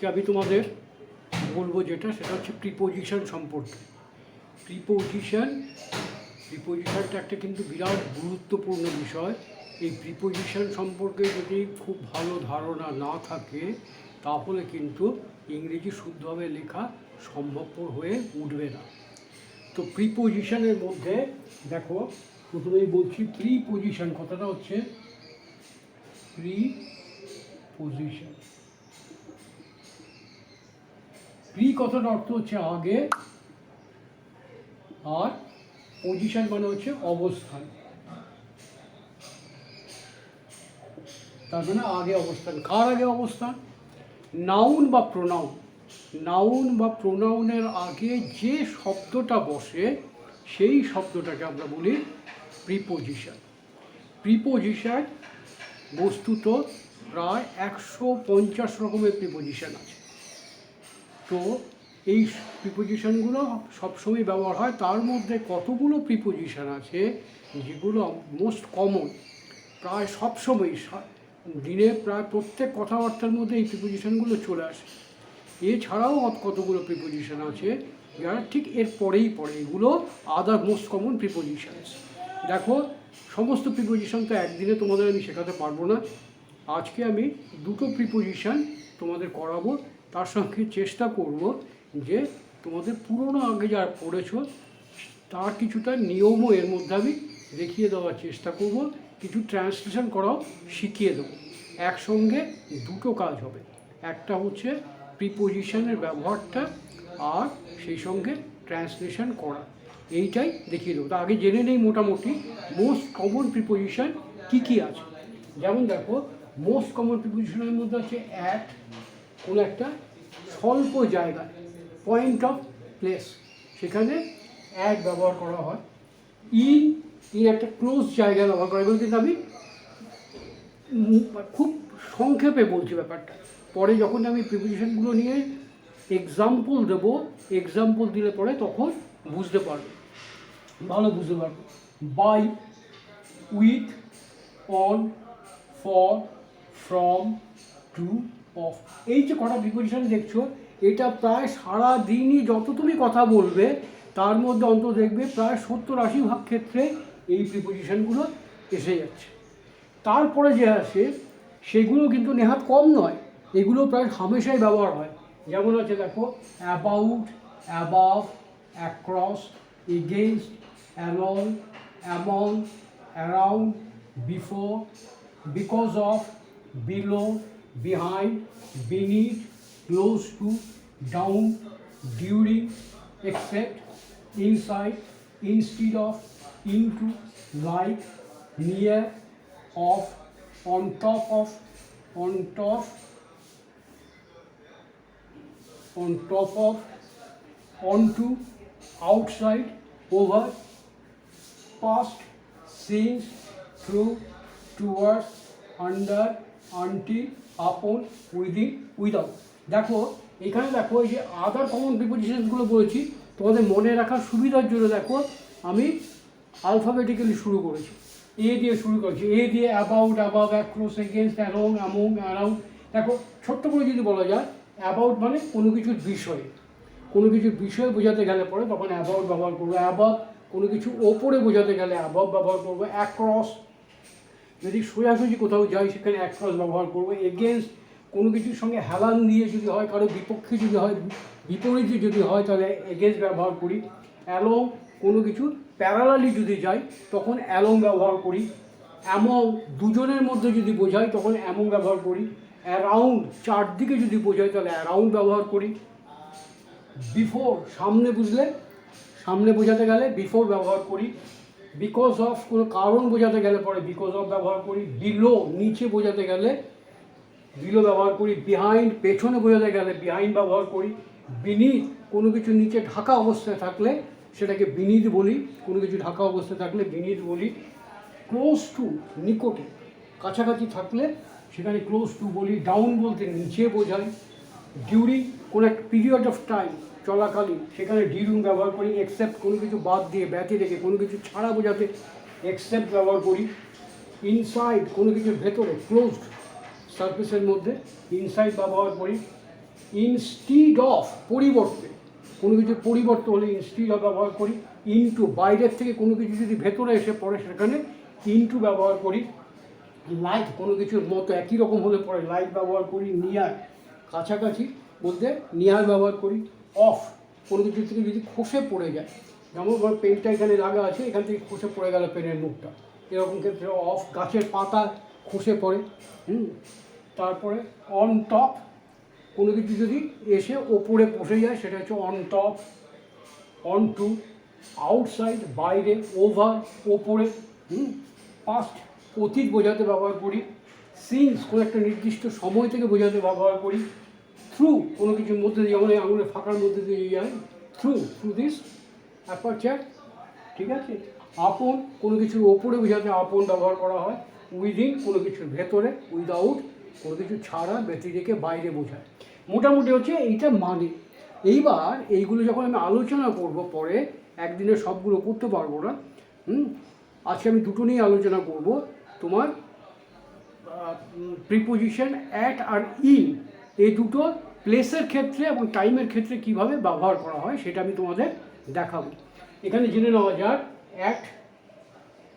আজকে আমি তোমাদের বলবো যেটা সেটা হচ্ছে প্রিপোজিশন সম্পর্কে। প্রিপোজিশনটা একটা কিন্তু বিরাট গুরুত্বপূর্ণ বিষয়। এই প্রিপোজিশন সম্পর্কে যদি খুব ভালো ধারণা না থাকে তাহলে কিন্তু ইংরেজি শুদ্ধভাবে লেখা সম্ভবপর হয়ে উঠবে না। তো প্রিপোজিশনের মধ্যে দেখো, প্রথমেই বলছি প্রিপোজিশন কথাটা হচ্ছে প্রিপোজিশন। প্রি কথাটার অর্থ হচ্ছে আগে, আর পজিশন মানে হচ্ছে অবস্থান। তার মানে আগে অবস্থান। কার আগে অবস্থান? নাউন বা প্রোনাউন। নাউন বা প্রোনাউনের আগে যে শব্দটা বসে সেই শব্দটাকে আমরা বলি প্রিপোজিশন। প্রিপোজিশন বস্তুত প্রায় 150 রকমের প্রিপোজিশন আছে। তো এই প্রিপোজিশনগুলো সবসময় ব্যবহার হয়। তার মধ্যে কতগুলো প্রিপোজিশন আছে যেগুলো মোস্ট কমন, প্রায় সবসময় দিনে প্রায় প্রত্যেক কথাবার্তার মধ্যে এই প্রিপোজিশনগুলো চলে আসে। এছাড়াও কতগুলো প্রিপোজিশন আছে যারা ঠিক এর পরেই পড়ে, এগুলো আদার মোস্ট কমন প্রিপোজিশনস। দেখো, সমস্ত প্রিপোজিশন তো একদিনে তোমাদের আমি শেখাতে পারবো না। আজকে আমি দুটো প্রিপোজিশন তোমাদের করাবো, তার সঙ্গে চেষ্টা করব যে তোমাদের পুরনো আগে যারা পড়েছ তার কিছুটা নিয়মও এর মধ্যে আমি দেখিয়ে দেওয়ার চেষ্টা করব, কিছু ট্রান্সলেশন করাও শিখিয়ে দেবো। একসঙ্গে দুটো কাজ হবে, একটা হচ্ছে প্রিপোজিশনের ব্যবহারটা আর সেই সঙ্গে ট্রান্সলেশন করা, এইটাই দেখিয়ে দেবো। তা আগে জেনে নেই মোটামুটি মোস্ট কমন প্রিপোজিশন কী কী আছে। যেমন দেখো, মোস্ট কমন প্রিপোজিশনের মধ্যে হচ্ছে অ্যাট, কোনো একটা স্বল্প জায়গায়, পয়েন্ট অফ প্লেস, সেখানে অ্যাট ব্যবহার করা হয়। ইন একটা ক্লোজ জায়গায় ব্যবহার করা হয়। এগুলো কিন্তু আমি খুব সংক্ষেপে বলছি ব্যাপারটা, পরে যখন আমি প্রিপোজিশনগুলো নিয়ে এক্সাম্পল দেবো, এক্সাম্পল দিলে পরে তখন বুঝতে পারবে, ভালো বুঝতে পারবে। By, with, on, for, from, to, of, এই যে কটা প্রিপোজিশন দেখছো, এটা প্রায় সারা দিনই যত তুমি কথা বলবে তার মধ্যে অন্তত দেখবে প্রায় 70-80 ভাগ ক্ষেত্রে এই প্রিপোজিশনগুলো এসে যাচ্ছে। তারপরে যে আসে সেগুলো কিন্তু নেহাত কম নয়, এগুলো প্রায় হামেশাই ব্যবহার হয়। যেমন আছে দেখো, about, above, across, against, along, among, around, before, because of, below, behind, beneath, close to, down, during, except, inside, instead of, into, like, near, off, on top of, on top, on top of, onto, outside, over, past, since, through, towards, under, until, upon, within, without। দেখো এখানে দেখো, এই যে আদার common প্রিপোজিশনসগুলো বলেছি তোমাদের মনে রাখার সুবিধার জন্য, দেখো আমি আলফাবেটিক্যালি শুরু করেছি, এ দিয়ে শুরু করেছি। এ দিয়ে about, above, across, against, along, among, around. দেখো ছোট্ট করে যদি বলা যায়, অ্যাবাউট মানে কোনো কিছুর বিষয়ে, কোনো কিছুর বিষয় বোঝাতে গেলে পরে তখন অ্যাবাউট ব্যবহার করবো। অ্যাবাভ কোনো কিছু ওপরে বোঝাতে গেলে অ্যাবাভ ব্যবহার করবো। অ্যাক্রস যদি সোজাসুজি কোথাও যাই সেখানে অ্যাক্রস ব্যবহার করবো। এগেনস্ট কোনো কিছুর সঙ্গে হেলান দিয়ে যদি হয়, কারো বিপক্ষে যদি হয়, বিপরীতে যদি হয়, তাহলে এগেনস্ট ব্যবহার করি। অ্যালং কোনো কিছু প্যারালালি যদি যাই তখন অ্যালং ব্যবহার করি। অ্যামং দুজনের মধ্যে যদি বোঝাই তখন অ্যামং ব্যবহার করি। অ্যারাউন্ড চারদিকে যদি বোঝাই তাহলে অ্যারাউন্ড ব্যবহার করি। বিফোর সামনে বুঝলে, সামনে বোঝাতে গেলে বিফোর ব্যবহার করি। বিকজ অফ কোনো কারণ বোঝাতে গেলে পরে বিকজ অফ ব্যবহার করি। বিলো নিচে বোঝাতে গেলে বিলো ব্যবহার করি। বিহাইন্ড পেছনে বোঝাতে গেলে বিহাইন্ড ব্যবহার করি। বিনিথ কোনো কিছু নিচে ঢাকা অবস্থায় থাকলে সেটাকে বিনিথ বলি, কোনো কিছু ঢাকা অবস্থায় থাকলে বিনিথ বলি। ক্লোজ টু নিকটে, কাছাকাছি থাকলে সেখানে ক্লোজ টু বলি। ডাউন বলতে নিচে বোঝাই। ডিউরিং কোনো একটা পিরিয়ড অফ টাইম চলাকালীন, সেখানে ডিউরিং ব্যবহার করি। এক্সেপ্ট কোনো কিছু বাদ দিয়ে, ব্যতি রেখে কোনো কিছু ছাড়া বোঝাতে এক্সেপ্ট ব্যবহার করি। ইনসাইড কোনো কিছুর ভেতরে, ক্লোজড সারফেসের মধ্যে ইনসাইড ব্যবহার করি। ইনস্টিড অফ পরিবর্তে, কোনো কিছুর পরিবর্তন হলে ইনস্টিড অফ ব্যবহার করি। ইনটু বাইরের থেকে কোনো কিছু যদি ভেতরে এসে পড়ে সেখানে ইনটু ব্যবহার করি। লাইক কোনো কিছুর মতো একই রকম হলে পরে লাইক ব্যবহার করি। নিয়ার কাছাকাছি বলতে নিয়ার ব্যবহার করি। অফ কোনো কিছু থেকে যদি খসে পড়ে যায়, যেমন ধর পেনটা এখানে লাগা আছে, এখান থেকে খসে পড়ে গেল পেনের মুখটা, এরকম ক্ষেত্রে অফ। গাছের পাতা খসে পড়ে। তারপরে অন টপ কোনো কিছু যদি এসে ওপরে বসে যায় সেটা হচ্ছে on top. On to outside বাইরে। ওভার ওপরে। পাস্ট অতীত বোঝাতে ব্যবহার করি। সিন্স কোনো একটা নির্দিষ্ট সময় থেকে বোঝাতে ব্যবহার করি। থ্রু কোনো কিছুর মধ্যে দিয়ে, যেমন এই আঙুলের ফাঁকার মধ্যে দিয়ে যায়, থ্রু দিস অ্যাপারচার। ঠিক আছে। আপন কোনো কিছুর ওপরে বোঝাতে আপন ব্যবহার করা হয়। উইদিন কোনো কিছুর ভেতরে। উইদাউট কোনো কিছু ছাড়া ব্যতিরেকে বাইরে বোঝায়। মোটামুটি হচ্ছে এইটা মানে। এইবার এইগুলো যখন আমি আলোচনা করব পরে, একদিনে সবগুলো করতে পারবো না। আজকে আমি দুটো নিয়ে আলোচনা করব। তোমার প্রিপোজিশন অ্যাট আর ইন, এই দুটো প্লেসের ক্ষেত্রে এবং টাইমের ক্ষেত্রে কিভাবে ব্যবহার করা হয় সেটা আমি তোমাদের দেখাবো। এখানে জেনে নেওয়া যাক অ্যাট।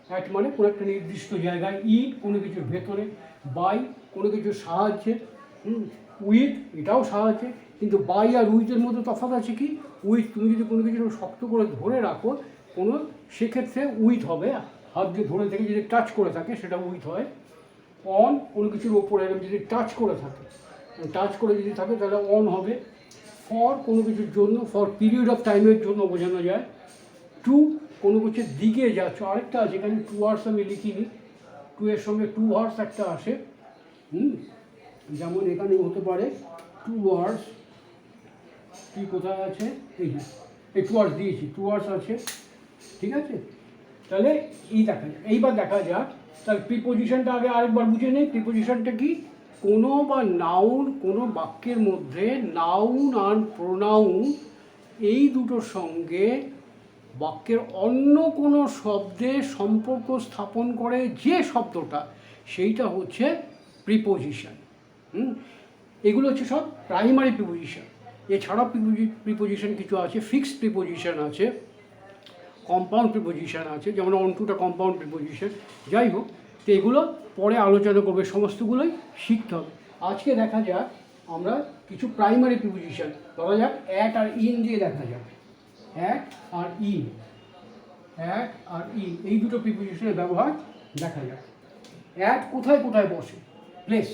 অ্যাট মানে কোনো একটা নির্দিষ্ট জায়গায়। ইন কোনো কিছুর ভেতরে। বাই কোনো কিছুর সাহায্যে। উইথ এটাও সাহায্যে, কিন্তু বাই আর উইথের মধ্যে তফাৎ আছে কি? উইথ তুমি যদি কোনো কিছু শক্ত করে ধরে রাখো কোনো, সেক্ষেত্রে উইথ হবে। হাত দিয়ে ধরে থেকে যদি টাচ করে থাকে সেটা উইথ হয়। অন কোনো কিছুর ওপরে যদি টাচ করে থাকে, টাচ করে যদি থাকে তাহলে অন হবে। ফর কোনো কিছুর জন্য, ফর পিরিয়ড অফ টাইমের জন্য বোঝানো যায়। টু কোনো কিছুর দিকে যাচ্ছ, আরেকটা আছে এখানে টু আওয়ার্স আমি লিখিনি, টু এর সঙ্গে টু আওয়ার্স একটা আসে। যেমন এখানে হতে পারে টু আওয়ার্স, কি কোথায় আছে, এই যে এই টু আওয়ার্স দিয়েছি, টু আওয়ার্স আছে। ঠিক আছে, তাহলে এই দেখা যাক। এইবার দেখা যাক তাহলে প্রিপোজিশনটা আগে আরেকবার বুঝে নেই। প্রিপোজিশনটা কি? কোনো বা নাউন, কোনো বাক্যের মধ্যে নাউন আর প্রোনাউন এই দুটোর সঙ্গে বাক্যের অন্য কোনো শব্দের সম্পর্ক স্থাপন করে যে শব্দটা, সেইটা হচ্ছে প্রিপোজিশন। এগুলো হচ্ছে সব প্রাইমারি প্রিপোজিশন। এছাড়াও প্রিপোজিশন কিছু আছে, ফিক্সড প্রিপোজিশন আছে, কম্পাউন্ড প্রিপোজিশন আছে, যেমন অন টুটা কম্পাউন্ড প্রিপোজিশন। যাই হোক, তো এগুলো পরে আলোচনা করবে, সমস্তগুলোই শিখতে হবে। আজকে দেখা যাক আমরা কিছু প্রাইমারি প্রিপোজিশন, ধরা যাক অ্যাট আর ইন দিয়ে দেখা যাক। অ্যাট আর ইন, অ্যাট আর ইন এই দুটো প্রিপোজিশনের ব্যবহার দেখা যাক। অ্যাট কোথায় কোথায় বসে? প্লেস,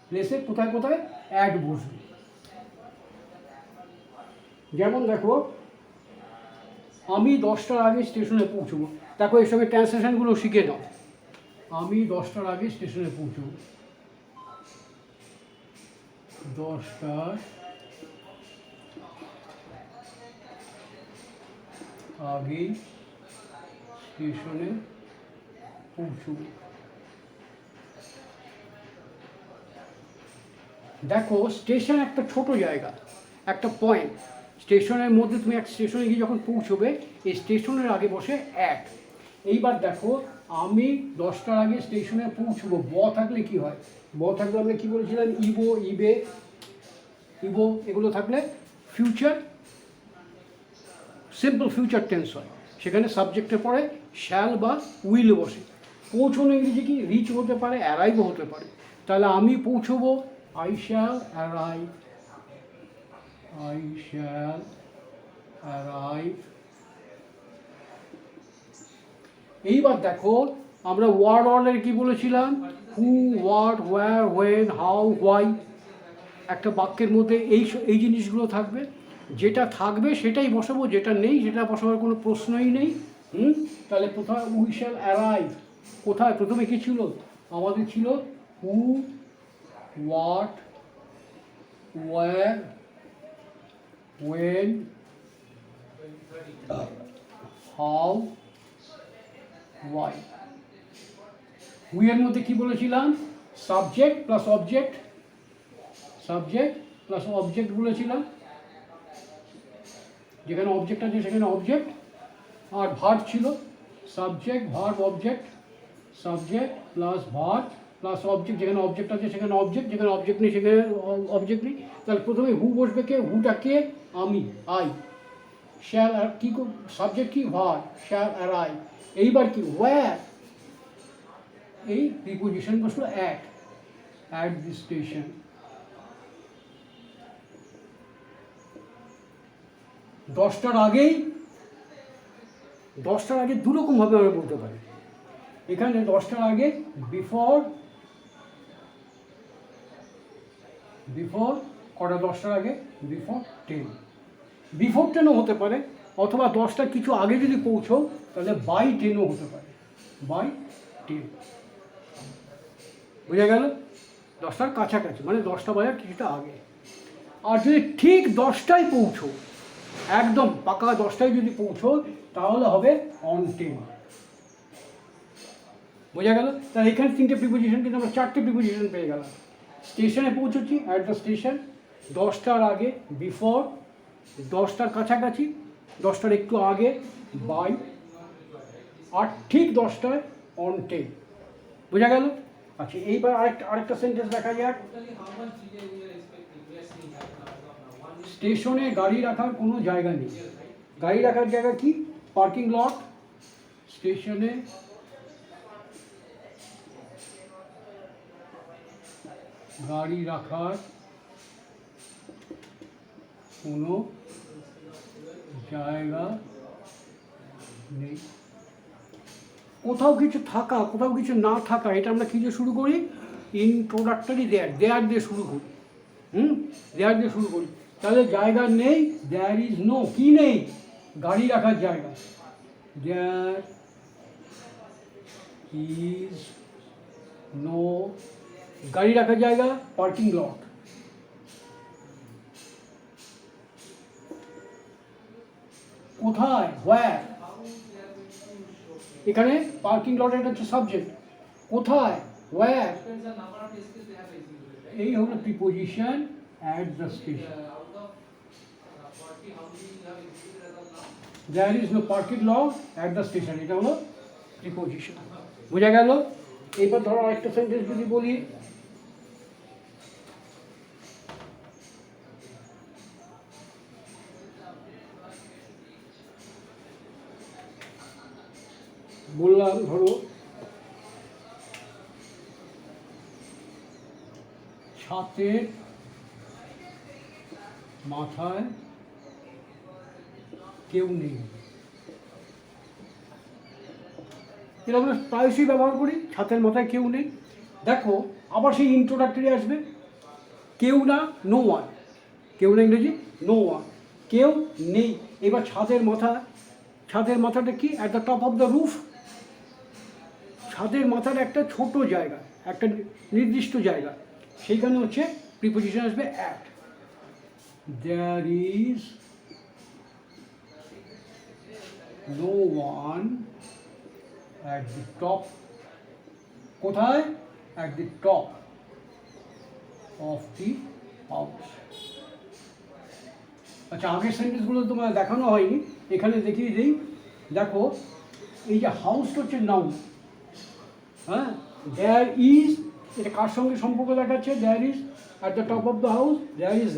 প্লেসে কোথায় কোথায় অ্যাট বসবে। যেমন দেখো, আমি 10টার আগে স্টেশনে পৌঁছবো। দেখো এর সঙ্গে ট্রান্সলেশনগুলো শিখে নাও। আমি 10টার আগে স্টেশনে পৌঁছবো। 10টার আগে স্টেশনে পৌঁছবো। দেখো স্টেশন একটা ছোট জায়গা, একটা পয়েন্ট। স্টেশনের মধ্যে তুমি এক স্টেশনে গিয়ে যখন পৌঁছবে, এই স্টেশনের আগে বসে অ্যাট। এইবার দেখো আমি 10টার আগে স্টেশনে পৌঁছবো, ব থাকলে কি হয়? ব থাকলে আমরা কী বলেছিলাম? ইবো, ইবে, ইবো এগুলো থাকলে ফিউচার, সিম্পল ফিউচার টেন্স হয়। সেখানে সাবজেক্টের পরে শ্যাল বা উইল বসে। পৌঁছানো ইংরেজি কি? রিচ হতে পারে, অ্যারাইভও হতে পারে। তাহলে আমি পৌঁছবো, I shall arrive, I shall arrive। এইবার দেখো আমরা ওয়ার্ড অর্ডারে কি বলেছিলাম? Who, what, where, when, how, why. একটা বাক্যের মধ্যে এই জিনিসগুলো থাকবে। যেটা থাকবে সেটাই বসাবো, যেটা নেই সেটা বসাবার কোনো প্রশ্নই নেই। তাহলে কোথায়? We shall arrive. কোথায়? প্রথমে কি ছিল আমাদের? ছিল who, what, where, when, how, why। we এর মধ্যে কি বলেছিলাম? Subject plus object, subject plus object বলেছিলাম। যেখানে অবজেক্ট আছে সেখানে অবজেক্ট, আর ভার্ব ছিল subject, verb, object, subject plus verb plus object, যেখানে অবজেক্ট আছে সেখানে অবজেক্ট, যেখানে অবজেক্ট নেই সেখানে অবজেক্ট নেই। তাহলে প্রথমে হু বসবে কে, হুটা কে, আমি, আই। শ্যাল আর কী সাবজেক্ট কি, ভার, শ্যাল আর আই। এইবার কি, ওয়্যার, এই প্রিপোজিশন বসলো অ্যাট দি স্টেশন। দশটার আগে দুরকমভাবে আমরা বলতে পারি। এখানে 10টার আগে বিফোর কটা, 10টার আগে বিফোর 10, বিফোর 10ও হতে পারে, অথবা 10টার কিছু আগে যদি পৌঁছো তাহলে বাই 10ও হতে পারে, বাই 10। বোঝা গেল? 10টার কাছাকাছি মানে 10টা বাজার কিছুটা আগে। আর যদি ঠিক 10টায় পৌঁছো, একদম পাকা 10টায় যদি পৌঁছো তাহলে হবে অন 10। বোঝা গেল? তাহলে এখানে 3টে প্রিপোজিশন, কিন্তু আমরা 4টে প্রিপোজিশন পেয়ে গেলাম। স্টেশনে পৌঁছচ্ছি, অ্যাট দ্য স্টেশন, 10টার আগে বিফোর, 10টার কাছাকাছি, 10টার একটু আগে বাই, আর ঠিক 10টায় অন 10। বোঝা গেল? আচ্ছা, এইবার আরেকটা সেন্টেন্স দেখা যাক। স্টেশনে গাড়ি রাখার কোনো জায়গা নেই। গাড়ি রাখার জায়গা কি, পার্কিং লট। স্টেশনে গাড়ি রাখার কোনো জায়গা নেই। কোথাও কিছু থাকা, কোথাও কিছু না থাকা, এটা আমরা কী দিয়ে শুরু করি, ইনট্রোডাক্টরি দেয়ার দিয়ে শুরু করি। দেয়ার দিয়ে শুরু করি। তাহলে জায়গা নেই, দেয়ার ইজ নো, কি নেই, গাড়ি রাখার জায়গা। দেয়ার ইজ নো, গাড়ি রাখার জায়গা, পার্কিং লট। কোথায়, হোয়ার, এখানে পার্কিং লট এটা হচ্ছে সাবজেক্ট। কোথায়, হোয়ার, এই হলো preposition at the station. There is no parking lot at the station, এটা হলো প্রিপোজিশন। বোঝা গেল? এইবার ধরো আরেকটা সেন্টেন্স যদি বলি, বললাম ধরো ছাতের মাথায় কেউ নেই। এটা আমরা প্রায়শই ব্যবহার করি, ছাতের মাথায় কেউ নেই। দেখো আবার সেই ইন্ট্রোডাক্টরি আসবে, কেউ না, নো ওয়ান, কেউ না ইংরেজি নো ওয়ান, কেউ নেই। এবার ছাদের মাথাটা কি, at the top of the roof. ছাদের মাথার একটা ছোট জায়গা, একটা নির্দিষ্ট জায়গা, সেইখানে হচ্ছে প্রিপোজিশন আসবে at. There is no one at the top, কোথায়, at the top of the house. আচ্ছা, আগের সেন্টেন্সগুলো তোমার দেখানো হয়নি, এখানে দেখিয়ে দিই। দেখো এই যে হাউসটা হচ্ছে নাউন, হ্যাঁ, দেয়ার ইজ, এটা কার সঙ্গে সম্পর্ক দেখাচ্ছে, there is at the top of the house, there is